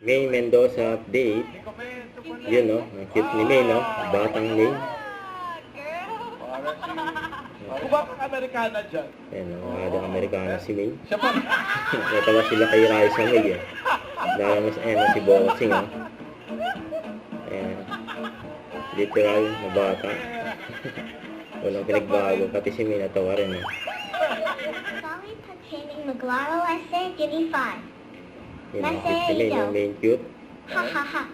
May Mendoza update. Yun, no? Ang cute ni May, no? Batang May. Kubang Amerikana dyan. Ayan, no? Adang Amerikana si May. Siya pa. Natawa sila kay Raisa May, eh. Dahil mas, ayan, si Boxing, no? Ayan. Literal na bata. Walang pinagbago. Pati si May natawa rin, eh. Sorry containing Maglaro essay, give me 5. Yun, ang cute si May, no? Main cute. Ha ha ha.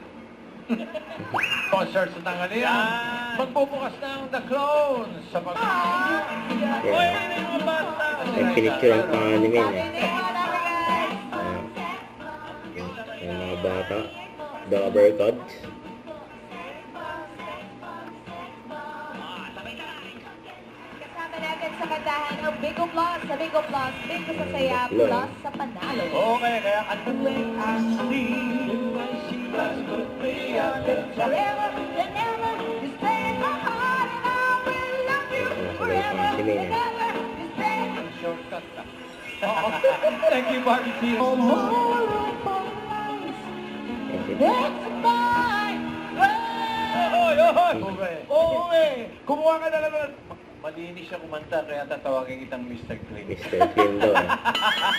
Concert sa tanghalian. Magbubukas ng The Clone sa pag... Uy, may mga bata. Yung pinicture ang pangalan ni May, eh. Yung mga bata. The Uppercuts. Kasama natin sa kantahan ng Bigo Plus, sa Bigo Plus, Bigo sa Saya, Plus sa Panalo. Okay, kaya ang way I see, I see us good way out there. Forever and ever, you stay in my heart, and I will love you forever Si May, and eh. ever, you stay in Shortcut na. Thank you, Barbie T. Ayan, si That's mine. Oy, oy! Oy! Kumuha ka na naman. Malinis siya kumanta, kaya tatawagin kitang Mr. Clean. Mr. Clean daw, eh.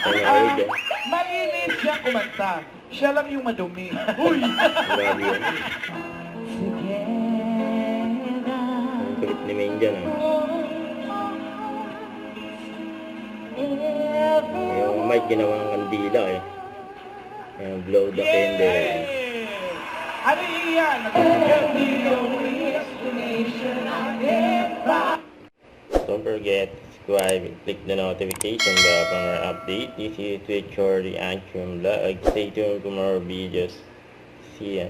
Kanya old, eh. Malinis siya kumanta. Siya lang yung madumi. Uy! Grabe yun. Ang kulit ni May dyan, ah. Yung mic ginawang kandila, eh. Ayan, blow the candle. Ano yan? Don't forget to subscribe and click the notification bell for more update. This is Twitch or the Action Vlog. Stay tuned for more videos. See ya.